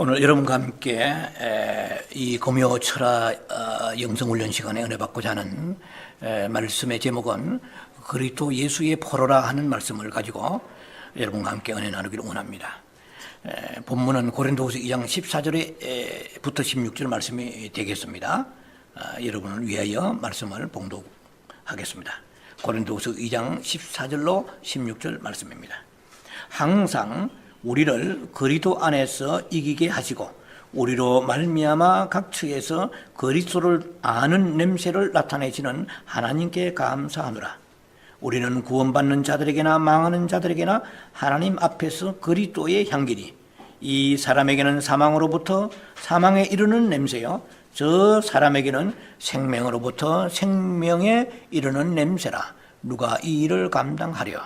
오늘 여러분과 함께 이 금요 철학 영성훈련 시간에 은혜 받고자 하는 말씀의 제목은 그리스도 예수의 포로라 하는 말씀을 가지고 여러분과 함께 은혜 나누기를 원합니다. 본문은 고린도후서 2장 14절부터 16절 말씀이 되겠습니다. 여러분을 위하여 말씀을 봉독하겠습니다. 고린도후서 2장 14절로 16절 말씀입니다. 항상 우리를 그리스도 안에서 이기게 하시고 우리로 말미암아 각 처에서 그리스도를 아는 냄새를 나타내시는 하나님께 감사하노라. 우리는 구원받는 자들에게나 망하는 자들에게나 하나님 앞에서 그리스도의 향기니 이 사람에게는 사망으로부터 사망에 이르는 냄새요 저 사람에게는 생명으로부터 생명에 이르는 냄새라. 누가 이 일을 감당하려?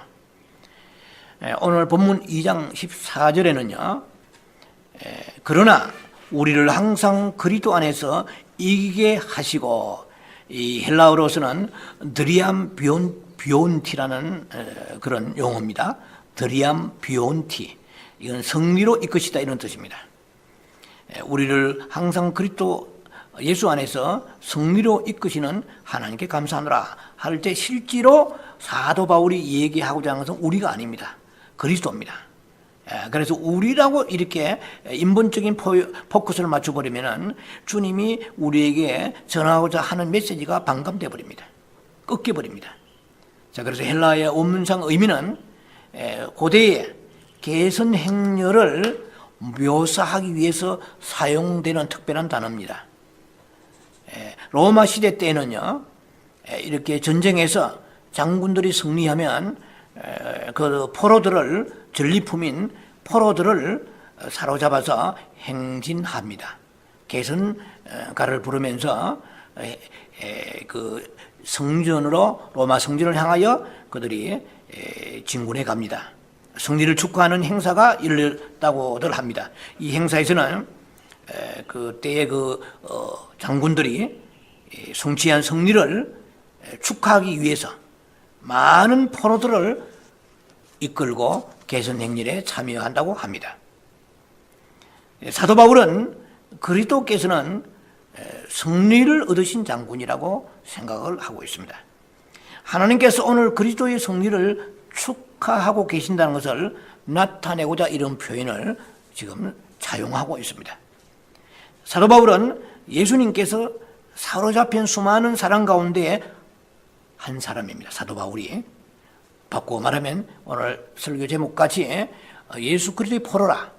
오늘 본문 2장 14절에는요 그러나 우리를 항상 그리스도 안에서 이기게 하시고, 이 헬라어로서는 드리암 비온티라는 그런 용어입니다. 드리암 비온티, 이건 승리로 이끄시다 이런 뜻입니다. 우리를 항상 그리스도 예수 안에서 승리로 이끄시는 하나님께 감사하노라 할 때 실제로 사도 바울이 얘기하고자 하는 것은 우리가 아닙니다. 그리스도입니다. 그래서 우리라고 이렇게 인본적인 포커스를 맞춰버리면 주님이 우리에게 전하고자 하는 메시지가 반감돼 버립니다. 꺾여 버립니다. 자, 그래서 헬라어의 원문상 의미는 고대의 개선 행렬을 묘사하기 위해서 사용되는 특별한 단어입니다. 로마 시대 때는요 이렇게 전쟁에서 장군들이 승리하면 그 포로들을, 전리품인 포로들을 사로잡아서 행진합니다. 개선가를 부르면서 그 성전으로, 로마 성전을 향하여 그들이 진군해 갑니다. 승리를 축하하는 행사가 열렸다고들 합니다. 이 행사에서는 그때의 장군들이 성취한 승리를 축하하기 위해서 많은 포로들을 이끌고 개선 행렬에 참여한다고 합니다. 사도 바울은 그리스도께서는 승리를 얻으신 장군이라고 생각을 하고 있습니다. 하나님께서 오늘 그리스도의 승리를 축하하고 계신다는 것을 나타내고자 이런 표현을 지금 사용하고 있습니다. 사도 바울은 예수님께서 사로잡힌 수많은 사람 가운데 한 사람입니다. 사도 바울이. 바꾸어 말하면 오늘 설교 제목까지 예수 그리스도의 포로라.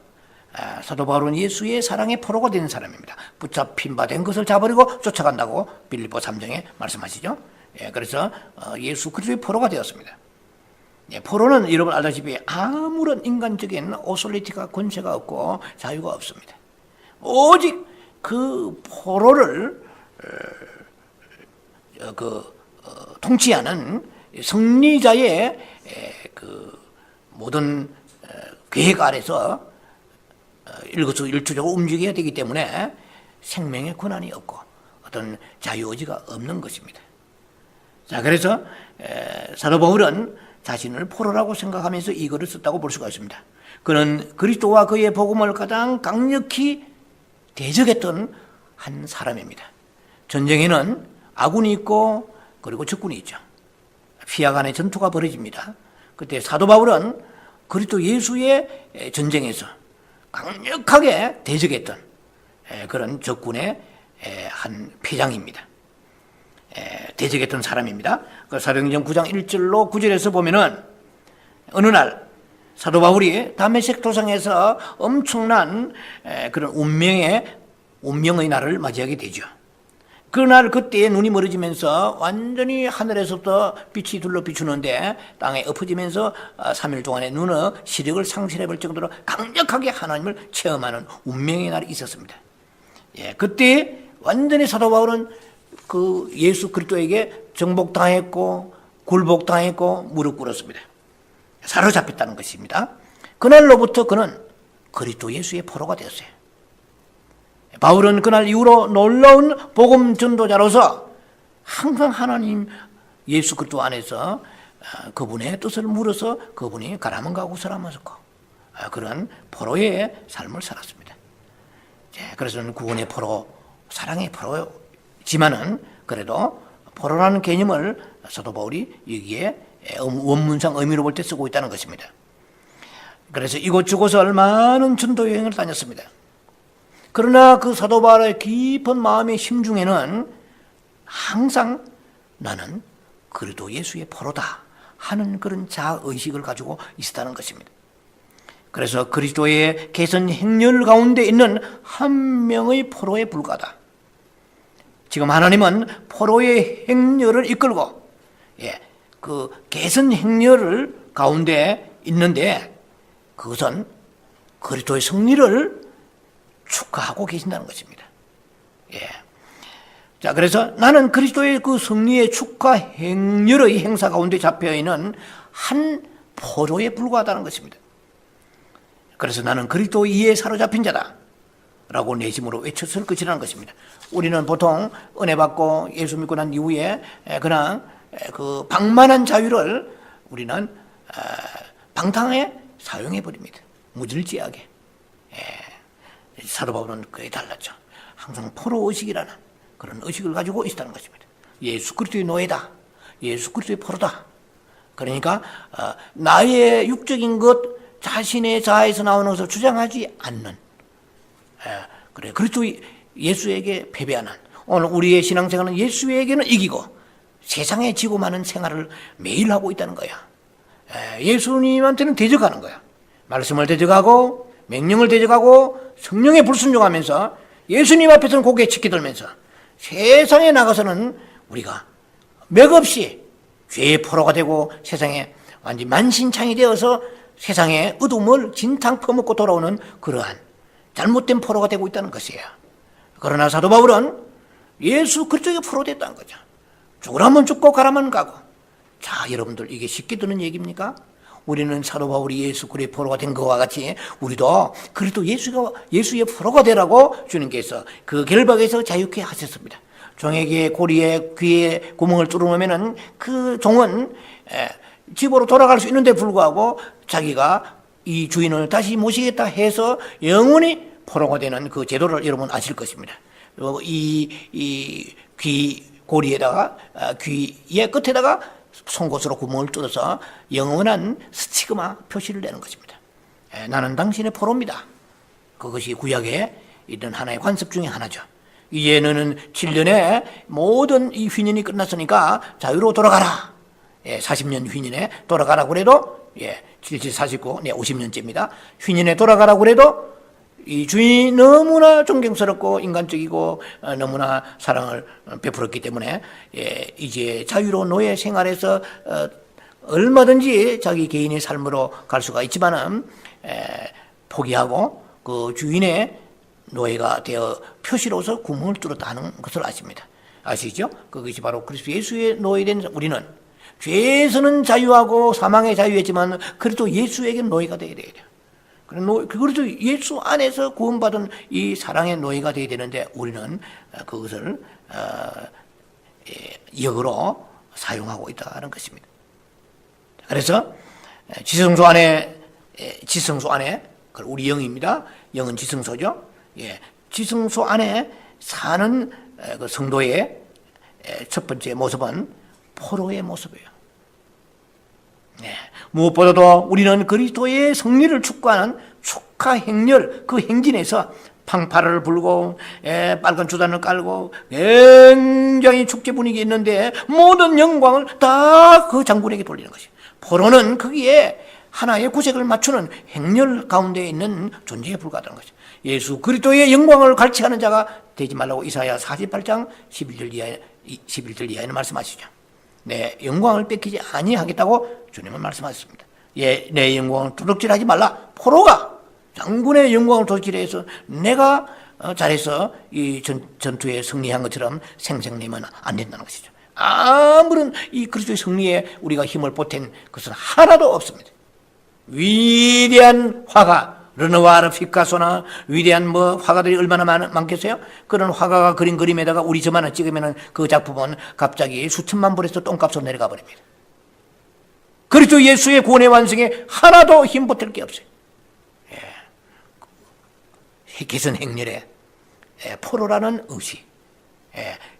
사도 바울은 예수의 사랑의 포로가 된 사람입니다. 붙잡힌 바 된 것을 잡아버리고 쫓아간다고 빌립보 3장에 말씀하시죠. 그래서 예수 그리스도의 포로가 되었습니다. 포로는 여러분 알다시피 아무런 인간적인 오솔리티가 권세가 없고 자유가 없습니다. 오직 그 포로를 통치하는 승리자의 그 모든 계획 아래서 일거수일투족으로 움직여야 되기 때문에 생명의 권한이 없고 어떤 자유의지가 없는 것입니다. 자, 그래서 사도 바울은 자신을 포로라고 생각하면서 이 글을 썼다고 볼 수가 있습니다. 그는 그리스도와 그의 복음을 가장 강력히 대적했던 한 사람입니다. 전쟁에는 아군이 있고 그리고 적군이 있죠. 피하 간의 전투가 벌어집니다. 그때 사도 바울은 그리스도 예수의 전쟁에서 강력하게 대적했던 그런 적군의 한 패장입니다. 대적했던 사람입니다. 그 사도행전 9장 1절로 9절에서 보면은 어느 날 사도 바울이 다메섹 도상에서 엄청난 그런 운명의 날을 맞이하게 되죠. 그날 그때에 눈이 멀어지면서 완전히 하늘에서부터 빛이 둘러 비추는데 땅에 엎어지면서 3일 동안의 눈의 시력을 상실해볼 정도로 강력하게 하나님을 체험하는 운명의 날이 있었습니다. 그때 완전히 사도 바울은 그 예수 그리스도에게 정복당했고 굴복당했고 무릎 꿇었습니다. 사로잡혔다는 것입니다. 그날로부터 그는 그리스도 예수의 포로가 되었어요. 바울은 그날 이후로 놀라운 복음 전도자로서 항상 하나님 예수 그리스도 안에서 그분의 뜻을 물어서 그분이 가라면 가고 서라면 섰고 그런 포로의 삶을 살았습니다. 그래서 구원의 포로, 사랑의 포로지만은 그래도 포로라는 개념을 사도 바울이 여기에 원문상 의미로 볼 때 쓰고 있다는 것입니다. 그래서 이곳저곳을 많은 전도 여행을 다녔습니다. 그러나 그 사도 바울의 깊은 마음의 심중에는 항상 나는 그리스도 예수의 포로다 하는 그런 자의식을 가지고 있었다는 것입니다. 그래서 그리스도의 개선 행렬 가운데 있는 한 명의 포로에 불과하다. 지금 하나님은 포로의 행렬을 이끌고 그 개선 행렬을 가운데 있는데 그것은 그리스도의 승리를 축하하고 계신다는 것입니다. 자, 그래서 나는 그리스도의 그 승리의 축하 행렬의 행사 가운데 잡혀 있는 한 포로에 불과하다는 것입니다. 그래서 나는 그리스도 이에 사로잡힌 자다 라고 내심으로 외쳤을 것이라는 것입니다. 우리는 보통 은혜 받고 예수 믿고 난 이후에 그냥 그 방만한 자유를 우리는 방탕하게 사용해 버립니다. 무질지하게. 사도 바울은 그에 달랐죠. 항상 포로 의식이라는 그런 의식을 가지고 있다는 것입니다. 예수 그리스도의 노예다. 예수 그리스도의 포로다. 그러니까 나의 육적인 것 자신의 자아에서 나오는 것을 주장하지 않는, 그래 그리스도 예수에게 패배하는, 오늘 우리의 신앙생활은 예수에게는 이기고 세상에 지고 마는 생활을 매일 하고 있다는 거야. 예수님한테는 대적하는 거야. 말씀을 대적하고 명령을 대적하고 성령에 불순종하면서 예수님 앞에서는 고개 치켜들면서 세상에 나가서는 우리가 맥없이 죄의 포로가 되고 세상에 완전히 만신창이 되어서 세상의 어둠을 진탕 퍼먹고 돌아오는 그러한 잘못된 포로가 되고 있다는 것이에요. 그러나 사도 바울은 예수 그리스도의 포로 됐다는 거죠. 죽으라면 죽고 가라면 가고. 자, 여러분들 이게 쉽게 드는 얘기입니까? 우리는 사도 바울이 예수 그리스도의 포로가 된 것과 같이 우리도 그리스도 예수의 포로가 되라고 주님께서 그 결박에서 자유케 하셨습니다. 종에게 고리에 귀에 구멍을 뚫어놓으면은 그 종은 집으로 돌아갈 수 있는데 불구하고 자기가 이 주인을 다시 모시겠다 해서 영원히 포로가 되는 그 제도를 여러분 아실 것입니다. 이 귀 고리에다가 귀의 끝에다가 송곳으로 구멍을 뚫어서 영원한 스티그마 표시를 내는 것입니다. 나는 당신의 포로입니다. 그것이 구약에 있는 하나의 관습 중에 하나죠. 이제 너는 7년에 모든 이 휘년이 끝났으니까 자유로 돌아가라. 40년 휘년에 돌아가라고 그래도 77, 49, 50년째입니다. 휘년에 돌아가라고 그래도 이 주인이 너무나 존경스럽고 인간적이고 너무나 사랑을 베풀었기 때문에 이제 자유로운 노예 생활에서 얼마든지 자기 개인의 삶으로 갈 수가 있지만은 포기하고 그 주인의 노예가 되어 표시로서 구멍을 뚫었다는 것을 아십니다. 아시죠? 그것이 바로 그리스도 예수의 노예된 우리는 죄에서는 자유하고 사망의 자유했지만 그래도 예수에게는 노예가 되어야 돼요. 그래도 예수 안에서 구원받은 이 사랑의 노예가 되어야 되는데 우리는 그것을 역으로 사용하고 있다는 것입니다. 그래서 지성소 안에 우리 영입니다. 영은 지성소죠. 지성소 안에 사는 그 성도의 첫 번째 모습은 포로의 모습이에요. 무엇보다도 우리는 그리스도의 승리를 축구하는 축하 행렬 그 행진에서 팡파를 불고 빨간 주단을 깔고 굉장히 축제 분위기 있는데 모든 영광을 다 그 장군에게 돌리는 것이에요. 포로는 거기에 하나의 구색을 맞추는 행렬 가운데 있는 존재에 불과하다는 것이죠. 예수 그리스도의 영광을 갈취하는 자가 되지 말라고 이사야 48장 11절 이하에는 말씀하시죠. 내 영광을 뺏기지 아니하겠다고 주님은 말씀하셨습니다. 내 영광을 도둑질하지 말라. 포로가 장군의 영광을 도둑질해서 내가 잘해서 이 전투에 승리한 것처럼 생생내면 안 된다는 것이죠. 아무런 이 그리스도의 승리에 우리가 힘을 보탠 것은 하나도 없습니다. 위대한 화가 르누아르 피카소나 위대한 화가들이 얼마나 많겠어요? 그런 화가가 그린 그림에다가 우리 점 하나 찍으면 그 작품은 갑자기 수천만 불에서 똥값으로 내려가 버립니다. 그리스도 예수의 구원의 완성에 하나도 힘 보탤 게 없어요. 개선 행렬에 포로라는 의식,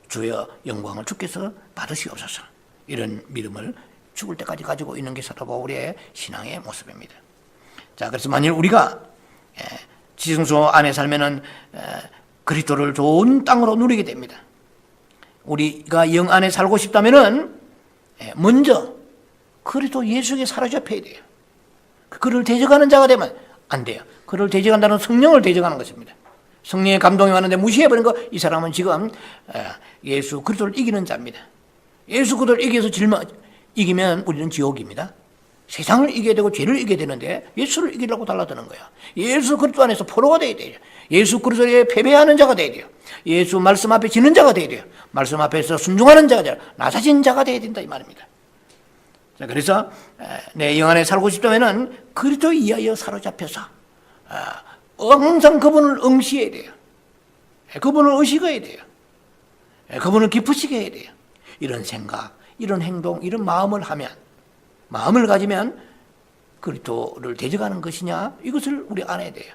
주여 영광을 주께서 받으시옵소서, 이런 믿음을 죽을 때까지 가지고 있는 게 사도 바울의 신앙의 모습입니다. 자, 그래서 만일 우리가 지성소 안에 살면은 그리스도를 좋은 땅으로 누리게 됩니다. 우리가 영 안에 살고 싶다면은 먼저 그리스도 예수에게 사로잡혀야 돼요. 그를 대적하는 자가 되면 안 돼요. 그를 대적한다는 성령을 대적하는 것입니다. 성령의 감동이 왔는데 무시해버린 거, 이 사람은 지금 예수 그리스도를 이기는 자입니다. 예수 그리스도를 이겨서 이기면 우리는 지옥입니다. 세상을 이겨야 되고 죄를 이겨야 되는데 예수를 이기려고 달라드는 거야. 예수 그리스도 안에서 포로가 돼야 돼요. 예수 그리스도에 패배하는 자가 돼야 돼요. 예수 말씀 앞에 지는 자가 돼야 돼요. 말씀 앞에서 순종하는 자가 돼야 돼요. 나사진 자가 돼야 된다, 이 말입니다. 자, 그래서 내 영 안에 살고 싶다면은 그리스도에 의하여 사로잡혀서 항상 그분을 응시해야 돼요. 그분을 의식해야 돼요. 그분을 기쁘시게 해야 돼요. 이런 생각, 이런 행동, 이런 마음을 하면, 마음을 가지면 그리스도를 대적하는 것이냐, 이것을 우리 알아야 돼요.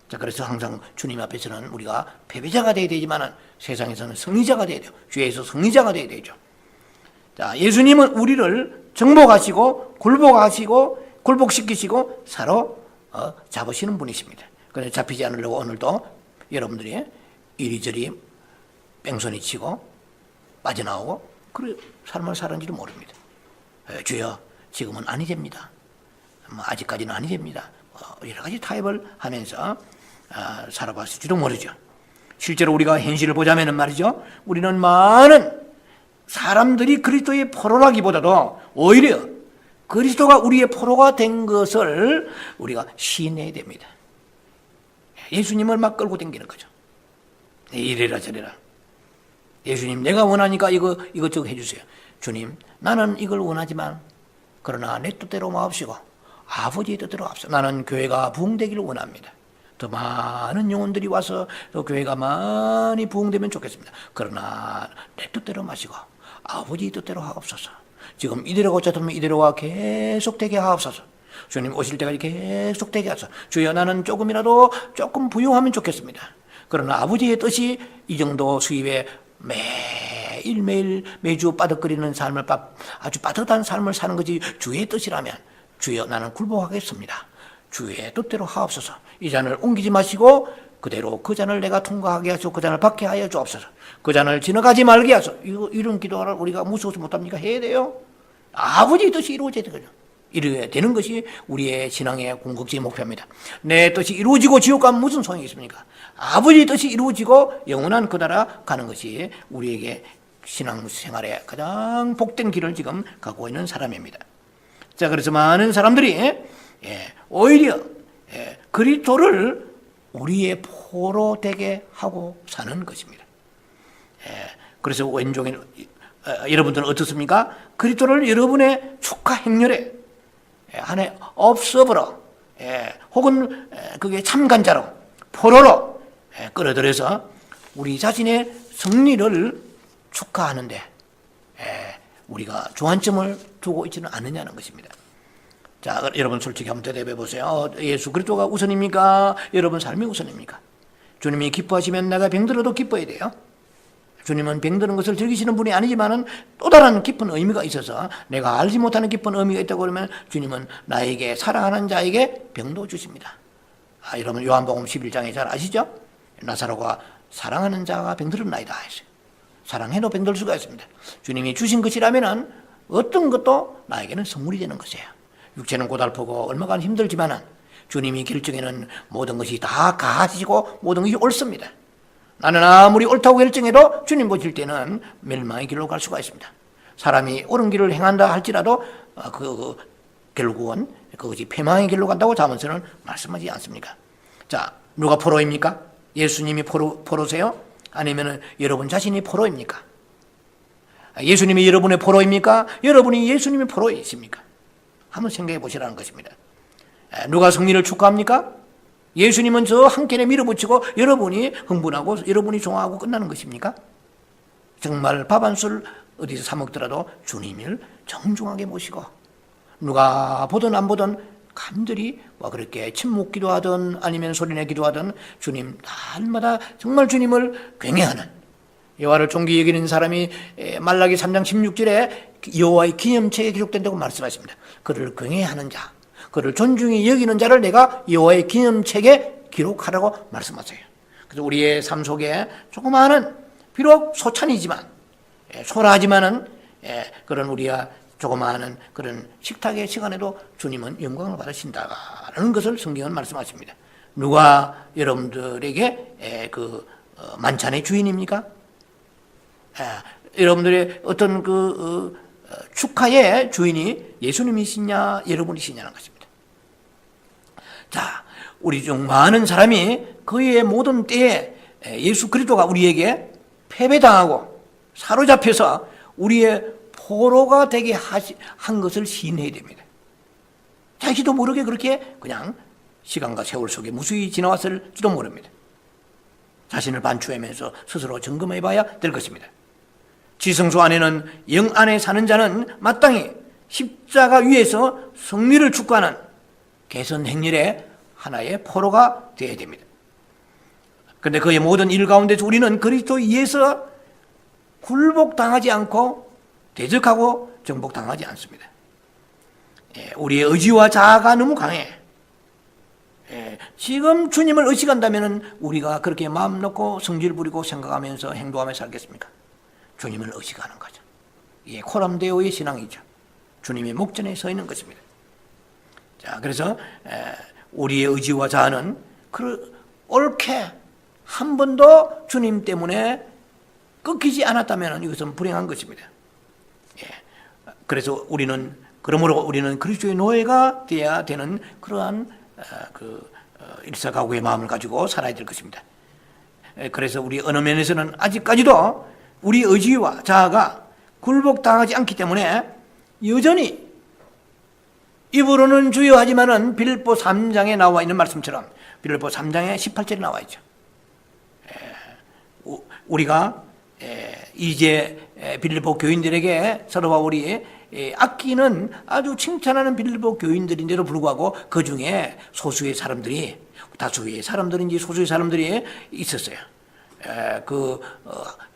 자, 그래서 항상 주님 앞에서는 우리가 패배자가 되어야 되지만 세상에서는 승리자가 되어야 돼요. 주에서 승리자가 되어야 되죠. 자, 예수님은 우리를 정복하시고 굴복시키시고 잡으시는 분이십니다. 그래서 잡히지 않으려고 오늘도 여러분들이 이리저리 뺑소니 치고 빠져나오고 그런 삶을 사는지도 모릅니다. 주여, 지금은 아니 됩니다. 아직까지는 아니 됩니다. 여러 가지 타협을 하면서 살아봤을지도 모르죠. 실제로 우리가 현실을 보자면 말이죠, 우리는 많은 사람들이 그리스도의 포로라기보다도 오히려 그리스도가 우리의 포로가 된 것을 우리가 시인해야 됩니다. 예수님을 막 끌고 다니는 거죠. 이래라 저래라. 예수님, 내가 원하니까 이것저것 해주세요. 주님, 나는 이걸 원하지만 그러나 내 뜻대로 마옵시고 아버지의 뜻대로 합시다. 나는 교회가 부흥되기를 원합니다. 더 많은 영혼들이 와서 또 교회가 많이 부흥되면 좋겠습니다. 그러나 내 뜻대로 마시고 아버지의 뜻대로 하옵소서. 지금 이대로 고쳤으면 이대로가 계속되게 하옵소서. 주님 오실 때까지 계속되게 하소서. 주여, 나는 조금 부유하면 좋겠습니다. 그러나 아버지의 뜻이 이 정도 수입에 매주 빠득거리는 삶을, 아주 빠듯한 삶을 사는 것이 주의 뜻이라면, 주여, 나는 굴복하겠습니다. 주의 뜻대로 하옵소서. 이 잔을 옮기지 마시고 그대로 그 잔을 내가 통과하게 하시고 그 잔을 받게 하여 주옵소서. 그 잔을 지나가지 말게 하소서. 이런 기도를 우리가 무서워서 못합니까? 해야 돼요. 아버지의 뜻이 이루어져야 되거든요. 이루어야 되는 것이 우리의 신앙의 궁극적인 목표입니다. 내 뜻이 이루어지고 지옥 가면 무슨 소용이 있습니까? 아버지의 뜻이 이루어지고 영원한 그 나라 가는 것이 우리에게 신앙생활의 가장 복된 길을 지금 가고 있는 사람입니다. 자, 그래서 많은 사람들이 오히려 그리스도를 우리의 포로 되게 하고 사는 것입니다. 그래서 왼종일 여러분들은 어떻습니까? 그리스도를 여러분의 축하 행렬에 안에 업서버로 혹은 그게 참관자로 포로로 끌어들여서 우리 자신의 승리를 축하하는데 우리가 주안점을 두고 있지는 않느냐는 것입니다. 자, 여러분 솔직히 한번 대답해 보세요. 예수 그리스도가 우선입니까? 여러분 삶이 우선입니까? 주님이 기뻐하시면 내가 병들어도 기뻐해야 돼요. 주님은 병드는 것을 즐기시는 분이 아니지만은 또 다른 깊은 의미가 있어서 내가 알지 못하는 깊은 의미가 있다고 그러면 주님은 나에게 사랑하는 자에게 병도 주십니다. 여러분 요한복음 11장에 잘 아시죠? 나사로가 사랑하는 자가 병들었나이다 했어요. 사랑해도 병들 수가 있습니다. 주님이 주신 것이라면은 어떤 것도 나에게는 선물이 되는 것이에요. 육체는 고달프고 얼마간 힘들지만은 주님이 결정에는 모든 것이 다 가지고 모든 것이 옳습니다. 나는 아무리 옳다고 결정해도 주님 보실 때는 멸망의 길로 갈 수가 있습니다. 사람이 옳은 길을 행한다 할지라도 결국은 그것이 패망의 길로 간다고 잠언서는 말씀하지 않습니까? 자, 누가 포로입니까? 예수님이 포로세요? 아니면 여러분 자신이 포로입니까? 예수님이 여러분의 포로입니까? 여러분이 예수님의 포로이십니까? 한번 생각해 보시라는 것입니다. 누가 승리를 축하합니까? 예수님은 저 한 켠에 밀어붙이고 여러분이 흥분하고 여러분이 좋아하고 끝나는 것입니까? 정말 밥 한 술 어디서 사 먹더라도 주님을 정중하게 모시고 누가 보든 안 보든 간절히 그렇게 침묵 기도하든 아니면 소리내 기도하든 주님 날마다 정말 주님을 굉해하는, 여호와를 존귀히 여기는 사람이 말라기 3장 16절에 여호와의 기념책에 기록된다고 말씀하십니다. 그를 굉해하는 자, 그를 존중히 여기는 자를 내가 여호와의 기념책에 기록하라고 말씀하세요. 그래서 우리의 삶 속에 조그마한, 비록 소찬이지만 소라하지만은 그런 우리가 조그마한 그런 식탁의 시간에도 주님은 영광을 받으신다는 것을 성경은 말씀하십니다. 누가 여러분들에게 만찬의 주인입니까? 여러분들의 어떤 축하의 주인이 예수님이시냐 여러분이시냐는 것입니다. 자, 우리 중 많은 사람이 그의 모든 때에 예수 그리스도가 우리에게 패배당하고 사로잡혀서 우리의 포로가 되게 한 것을 시인해야 됩니다. 자기도 모르게 그렇게 그냥 시간과 세월 속에 무수히 지나왔을지도 모릅니다. 자신을 반추하면서 스스로 점검해 봐야 될 것입니다. 지성소 안에는 영 안에 사는 자는 마땅히 십자가 위에서 승리를 축구하는 개선 행렬의 하나의 포로가 되어야 됩니다. 그런데 그의 모든 일 가운데서 우리는 그리스도 위에서 굴복당하지 않고 대적하고 정복당하지 않습니다. 우리의 의지와 자아가 너무 강해. 지금 주님을 의식한다면 우리가 그렇게 마음 놓고 성질 부리고 생각하면서 행동하며 살겠습니까? 주님을 의식하는 거죠. 이게 코람데오의 신앙이죠. 주님의 목전에 서 있는 것입니다. 자, 그래서 우리의 의지와 자아는 옳게 한 번도 주님 때문에 끊기지 않았다면 이것은 불행한 것입니다. 그래서 그러므로 우리는 그리스도의 노예가 되어야 되는 그러한 일사각오의 마음을 가지고 살아야 될 것입니다. 그래서 우리 어느 면에서는 아직까지도 우리 의지와 자아가 굴복당하지 않기 때문에 여전히 입으로는 주여 하지만은 빌립보 3장에 나와 있는 말씀처럼 빌립보 3장에 18절에 나와 있죠. 우리가 이제 빌립보 교인들에게 사도 바울이 아끼는 아주 칭찬하는 빌립보 교인들인데도 불구하고 그 중에 소수의 사람들이, 다수의 사람들인지 소수의 사람들이 있었어요.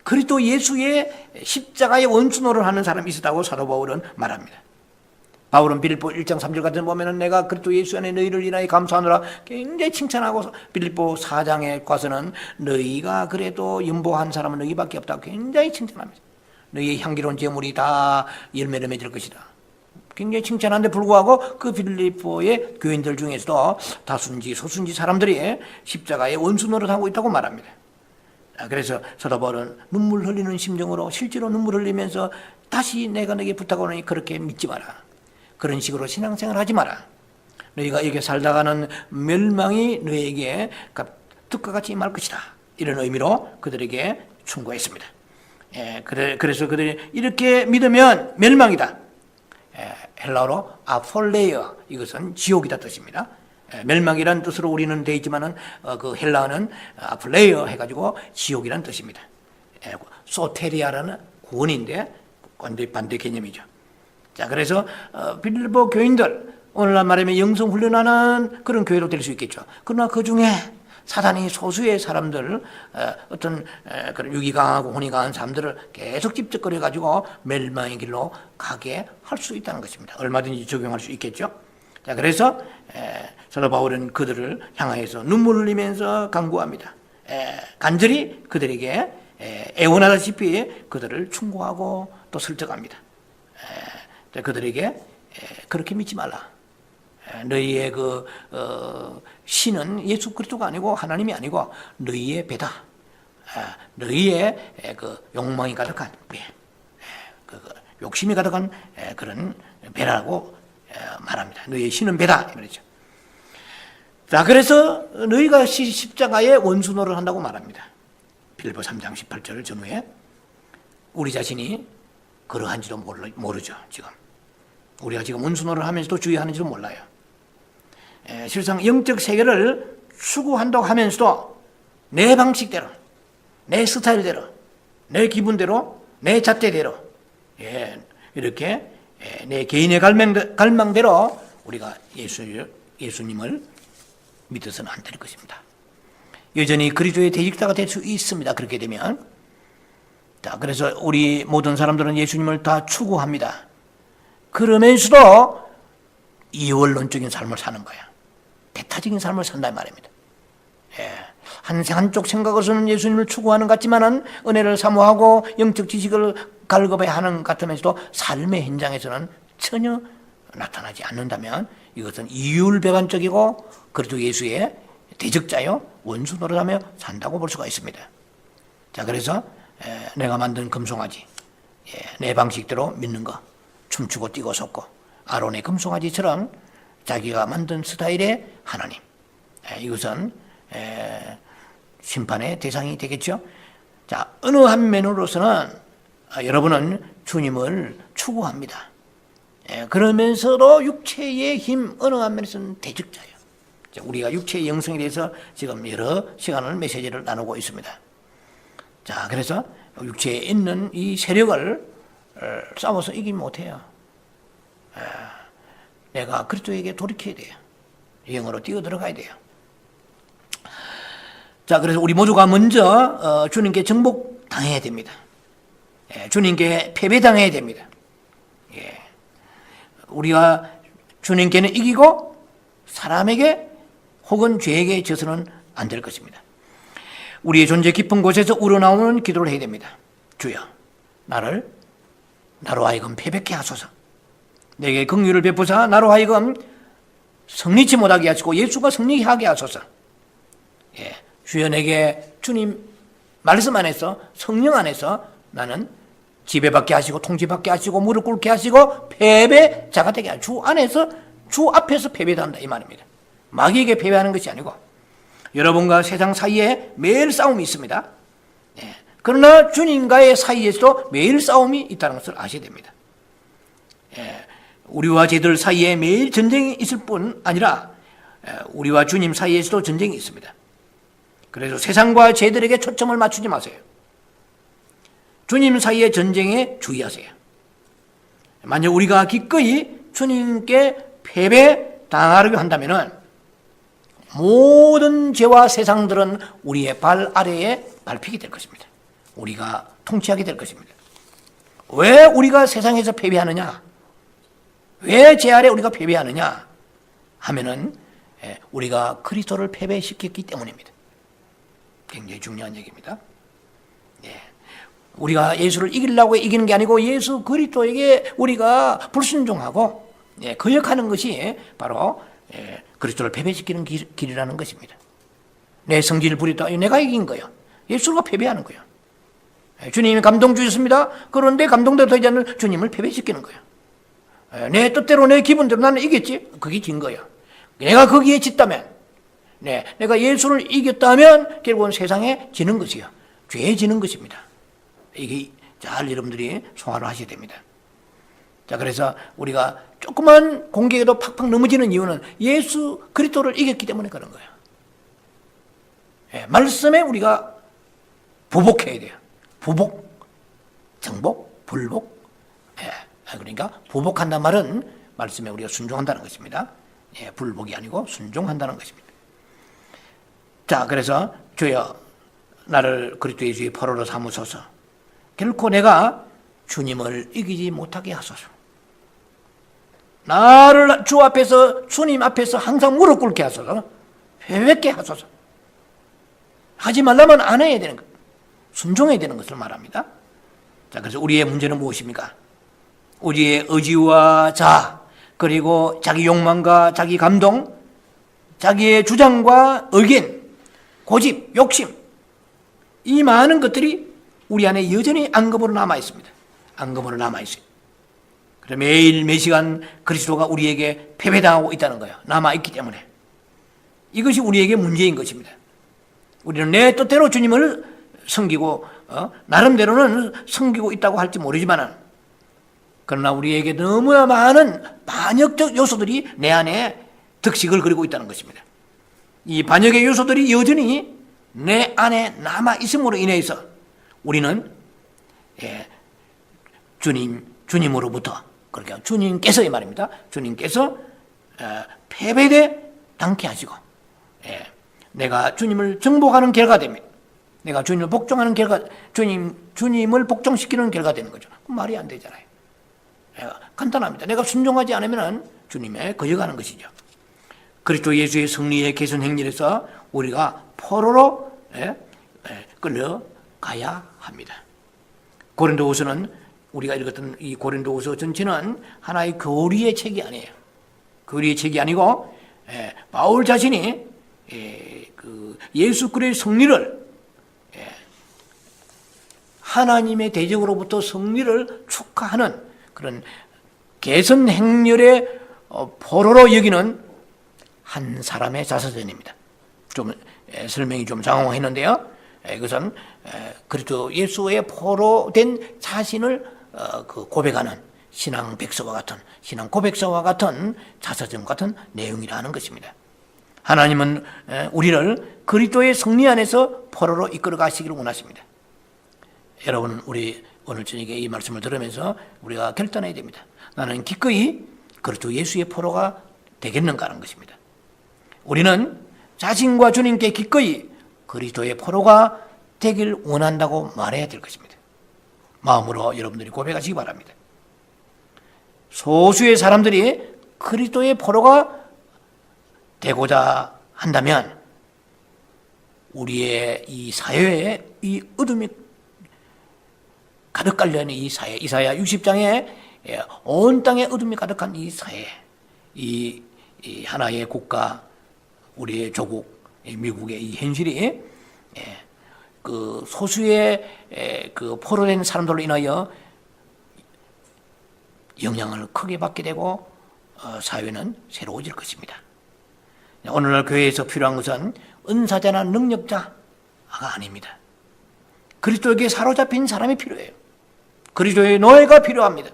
그리스도 예수의 십자가의 원수노를 하는 사람이 있었다고 사도 바울은 말합니다. 바울은 빌립보 1장 3절 같은 데 보면은 내가 그리스도 예수 안에 너희를 인하여 감사하노라 굉장히 칭찬하고, 빌립보 4장에 가서는 너희가 그래도 연보한 사람은 너희밖에 없다고 굉장히 칭찬합니다. 너희의 향기로운 제물이 다 열매를 맺을 것이다. 굉장히 칭찬하는데 불구하고 그 빌립보의 교인들 중에서도 다수인지 소수인지 사람들이 십자가의 원수 노릇하고 있다고 말합니다. 그래서 사도 바울은 눈물 흘리는 심정으로 실제로 눈물 흘리면서 다시 내가 너에게 부탁하노니 그렇게 믿지 마라. 그런 식으로 신앙생활 하지 마라. 너희가 여기 살다가는 멸망이 너에게 득과 같이 임할 것이다. 이런 의미로 그들에게 충고했습니다. 그래서 그들이 이렇게 믿으면 멸망이다. 헬라어로 아폴레이어, 이것은 지옥이다 뜻입니다. 멸망이라는 뜻으로 우리는 되어 있지만은 그 헬라어는 아폴레이어 해가지고 지옥이라는 뜻입니다. 소테리아라는 구원인데 완전히 반대 개념이죠. 자, 그래서 빌립보 교인들, 오늘날 말하면 영성 훈련하는 그런 교회로 될 수 있겠죠. 그러나 그 중에 사단이 소수의 사람들, 어떤 그런 육이 강하고 혼이 강한 사람들을 계속 집적거려 가지고 멸망의 길로 가게 할 수 있다는 것입니다. 얼마든지 적용할 수 있겠죠. 자, 그래서 사도 바울은 그들을 향하여서 눈물 흘리면서 강구합니다. 간절히 그들에게 애원하다시피 그들을 충고하고 또 설득합니다. 그들에게 그렇게 믿지 말라. 너희의 신은 예수 그리스도가 아니고 하나님이 아니고 너희의 배다. 너희의 욕망이 가득한 배, 욕심이 가득한 그런 배라고 말합니다. 너희의 신은 배다 이 말이죠. 자, 그래서 너희가 십자가의 원수노를 한다고 말합니다. 빌립보 3장 18절 전후에 우리 자신이 그러한지도 모르죠. 지금 우리가 지금 원수노를 하면서도 주의하는지도 몰라요. 실상 영적 세계를 추구한다고 하면서도 내 방식대로, 내 스타일대로, 내 기분대로, 내 잣대대로 이렇게 내 개인의 갈망대로 우리가 예수님을 믿어서는 안 될 것입니다. 여전히 그리스도의 대직자가 될 수 있습니다. 그렇게 되면. 자, 그래서 우리 모든 사람들은 예수님을 다 추구합니다. 그러면서도 이원론적인 삶을 사는 거야. 배타적인 삶을 산단 말입니다. 예. 한쪽 생각으로서는 예수님을 추구하는 것 같지만은 은혜를 사모하고 영적 지식을 갈급해야 하는 것 같으면서도 삶의 현장에서는 전혀 나타나지 않는다면 이것은 이율배반적이고 그리스도 예수의 대적자요 원수 노릇하며 산다고 볼 수가 있습니다. 자, 그래서 내가 만든 금송아지, 내 방식대로 믿는 거, 춤추고 뛰고 섰고 아론의 금송아지처럼 자기가 만든 스타일의 하나님, 이것은 심판의 대상이 되겠죠. 자, 어느 한 면으로서는 여러분은 주님을 추구합니다. 그러면서도 육체의 힘 어느 한 면에서는 대적자예요. 우리가 육체의 영성에 대해서 지금 여러 시간을 메시지를 나누고 있습니다. 자, 그래서 육체에 있는 이 세력을 싸워서 이기면 못해요. 내가 그리스도에게 돌이켜야 돼요. 영으로 뛰어들어가야 돼요. 자, 그래서 우리 모두가 먼저 주님께 정복당해야 됩니다. 주님께 패배당해야 됩니다. 우리가 주님께는 이기고 사람에게 혹은 죄에게 져서는 안 될 것입니다. 우리의 존재 깊은 곳에서 우러나오는 기도를 해야 됩니다. 주여, 나로 하여금 패배케 하소서. 내게 긍휼을 베푸사 나로 하여금 승리치 못하게 하시고 예수가 승리하게 하소서. 주여, 내게 주님 말씀 안에서 성령 안에서 나는 지배받게 하시고 통치받게 하시고 무릎 꿇게 하시고 패배자가 되게 하시고 주 안에서 주 앞에서 패배한다 이 말입니다. 마귀에게 패배하는 것이 아니고 여러분과 세상 사이에 매일 싸움이 있습니다. 그러나 주님과의 사이에서도 매일 싸움이 있다는 것을 아셔야 됩니다. 우리와 쟤들 사이에 매일 전쟁이 있을 뿐 아니라 우리와 주님 사이에서도 전쟁이 있습니다. 그래서 세상과 쟤들에게 초점을 맞추지 마세요. 주님 사이의 전쟁에 주의하세요. 만약 우리가 기꺼이 주님께 패배당하려고 한다면 모든 죄와 세상들은 우리의 발 아래에 밟히게 될 것입니다. 우리가 통치하게 될 것입니다. 왜 우리가 세상에서 패배하느냐? 왜 죄 아래 우리가 패배하느냐? 하면은 우리가 그리스도를 패배시켰기 때문입니다. 굉장히 중요한 얘기입니다. 우리가 예수를 이기려고 이기는 게 아니고 예수 그리스도에게 우리가 불순종하고 거역하는 것이 바로 그리스도를 패배시키는 길이라는 것입니다. 내 성질을 부리다 내가 이긴 거예요. 예수가 패배하는 거예요. 주님이 감동 주셨습니다. 그런데 감동대로 되지 않는 주님을 패배시키는 거예요. 내 뜻대로 내 기분대로 나는 이겼지. 그게 진 거예요. 내가 거기에 짓다면 내가 예수를 이겼다면 결국은 세상에 지는 것이요. 죄에 지는 것입니다. 이게 잘 여러분들이 소화를 하셔야 됩니다. 자, 그래서 우리가 조그만 공격에도 팍팍 넘어지는 이유는 예수 그리스도를 이겼기 때문에 그런 거예요. 말씀에 우리가 보복해야 돼요. 보복, 정복, 불복. 그러니까 보복한다는 말은 말씀에 우리가 순종한다는 것입니다. 불복이 아니고 순종한다는 것입니다. 자, 그래서 주여 나를 그리스도 예수의 포로로 삼으소서. 결코 내가 주님을 이기지 못하게 하소서. 나를 주 앞에서 주님 앞에서 항상 무릎 꿇게 하소서. 패배케 하소서. 하지 말라면 안 해야 되는 것, 순종해야 되는 것을 말합니다. 자, 그래서 우리의 문제는 무엇입니까? 우리의 의지와 자아, 그리고 자기 욕망과 자기 감동, 자기의 주장과 의견, 고집, 욕심, 이 많은 것들이 우리 안에 여전히 앙금으로 남아 있습니다. 앙금으로 남아 있어요. 그래서 매일 매시간 그리스도가 우리에게 패배당하고 있다는 거예요. 남아 있기 때문에. 이것이 우리에게 문제인 것입니다. 우리는 내 뜻대로 주님을 섬기고 나름대로는 섬기고 있다고 할지 모르지만 그러나 우리에게 너무나 많은 반역적 요소들이 내 안에 득식을 그리고 있다는 것입니다. 이 반역의 요소들이 여전히 내 안에 남아 있음으로 인해서 우리는 주님으로부터, 그러니까 주님께서 이 말입니다. 주님께서 패배되 않게 하시고, 내가 주님을 정복하는 결과됩니다. 내가 주님을 복종하는 결과, 주님을 복종시키는 결과 되는 거죠. 말이 안 되잖아요. 간단합니다. 내가 순종하지 않으면 주님에 거역하는 것이죠. 그리스도 예수의 승리의 개선 행렬에서 우리가 포로로 끌려가야 합니다. 고린도후서는 우리가 읽었던 이 고린도후서 전체는 하나의 교리의 책이 아니에요. 교리의 책이 아니고 바울 자신이 예수 그리스도의 승리를 하나님의 대적으로부터 승리를 축하하는 그런 개선 행렬의 포로로 여기는 한 사람의 자서전입니다. 좀 설명이 좀 장황했는데요. 이것은 그리스도 예수의 포로된 자신을 고백하는 신앙 백서와 같은, 신앙 고백서와 같은 자서전 같은 내용이라는 것입니다. 하나님은 우리를 그리스도의 승리 안에서 포로로 이끌어 가시기를 원하십니다. 여러분, 우리 오늘 저녁에 이 말씀을 들으면서 우리가 결단해야 됩니다. 나는 기꺼이 그리스도 예수의 포로가 되겠는가 하는 것입니다. 우리는 자신과 주님께 기꺼이 그리스도의 포로가 되길 원한다고 말해야 될 것입니다. 마음으로 여러분들이 고백하시기 바랍니다. 소수의 사람들이 그리스도의 포로가 되고자 한다면 우리의 이 사회에 이 어둠이 가득 깔려있는 이 사회, 이사야 60장에 온 땅에 어둠이 가득한 이 사회, 이 하나의 국가, 우리의 조국, 미국의 이 현실이 그 소수의 그 포로된 사람들로 인하여 영향을 크게 받게 되고 사회는 새로워질 것입니다. 오늘날 교회에서 필요한 것은 은사자나 능력자가 아닙니다. 그리스도에게 사로잡힌 사람이 필요해요. 그리스도의 노예가 필요합니다.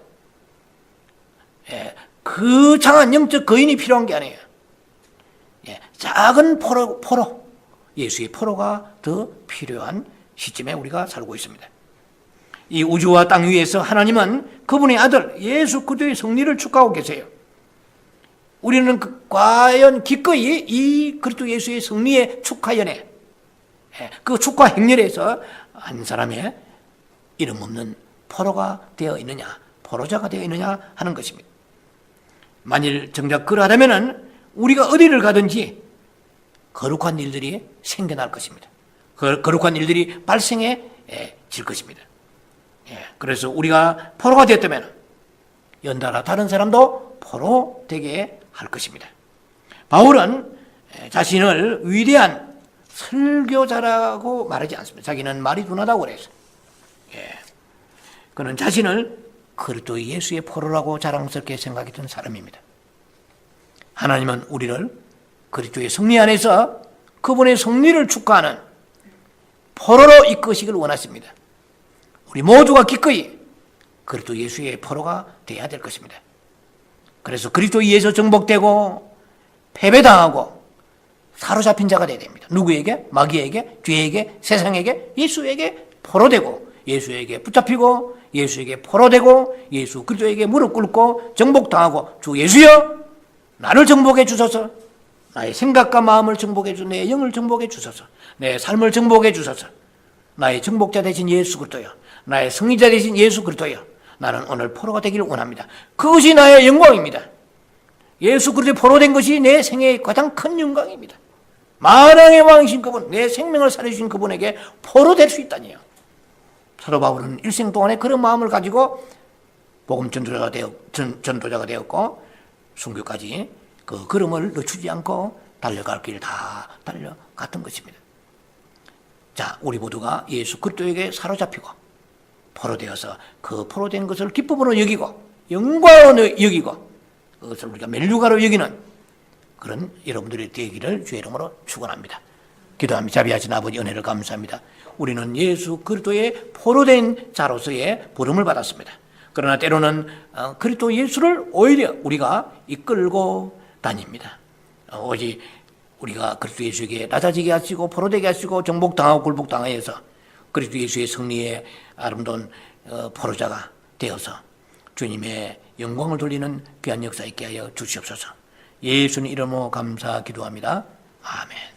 그 장한 영적 거인이 필요한 게 아니에요. 작은 포로, 예수의 포로가 더 필요한 시점에 우리가 살고 있습니다. 이 우주와 땅 위에서 하나님은 그분의 아들 예수 그리스도의 승리를 축하하고 계세요. 우리는 과연 기꺼이 이 그리스도 예수의 승리의 축하연에, 그 축하 행렬에서 한 사람의 이름 없는 포로가 되어 있느냐, 포로자가 되어 있느냐 하는 것입니다. 만일 정작 그러하다면 우리가 어디를 가든지 거룩한 일들이 생겨날 것입니다. 거룩한 일들이 발생해질 것입니다. 그래서 우리가 포로가 되었다면 연달아 다른 사람도 포로 되게 할 것입니다. 바울은 자신을 위대한 설교자라고 말하지 않습니다. 자기는 말이 둔하다고 그랬어요. 그는 자신을 그리스도 예수의 포로라고 자랑스럽게 생각했던 사람입니다. 하나님은 우리를 그리스도의 승리 안에서 그분의 승리를 축하하는 포로로 이끄시길 원하십니다. 우리 모두가 기꺼이 그리스도 예수의 포로가 되어야 될 것입니다. 그래서 그리스도 예수 정복되고 패배당하고 사로잡힌 자가 되어야 됩니다. 누구에게? 마귀에게, 죄에게, 세상에게, 예수에게 포로되고 예수에게 붙잡히고 예수에게 포로되고 예수 그리스도에게 무릎 꿇고 정복당하고 주 예수여 나를 정복해 주소서, 나의 생각과 마음을 정복해 주소서, 내 영을 정복해 주소서, 내 삶을 정복해 주소서, 나의 정복자 되신 예수 그리스도여, 나의 승리자 되신 예수 그리스도여, 나는 오늘 포로가 되기를 원합니다. 그것이 나의 영광입니다. 예수 그리스도의 포로된 것이 내 생애의 가장 큰 영광입니다. 만왕의 왕이신 그분, 내 생명을 살려주신 그분에게 포로될 수 있다니요. 사도 바울은 일생 동안에 그런 마음을 가지고 복음 전도자가 되었고 순교까지 그 걸음을 늦추지 않고 달려갈 길을 다 달려갔던 것입니다. 자, 우리 모두가 예수 그리스도에게 사로잡히고 포로되어서 그 포로된 것을 기쁨으로 여기고 영광으로 여기고 그것을 우리가 멜류가로 여기는 그런 여러분들이 되기를 주의 이름으로 축원합니다. 기도합니다. 자비하신 아버지 은혜를 감사합니다. 우리는 예수 그리스도의 포로된 자로서의 부름을 받았습니다. 그러나 때로는 그리스도 예수를 오히려 우리가 이끌고 다닙니다. 오직 우리가 그리스도 예수에게 낮아지게 하시고 포로되게 하시고 정복당하고 굴복당하여서 그리스도 예수의 승리의 아름다운 포로자가 되어서 주님의 영광을 돌리는 귀한 역사 있게 하여 주시옵소서. 예수님 이름으로 감사 기도합니다. 아멘.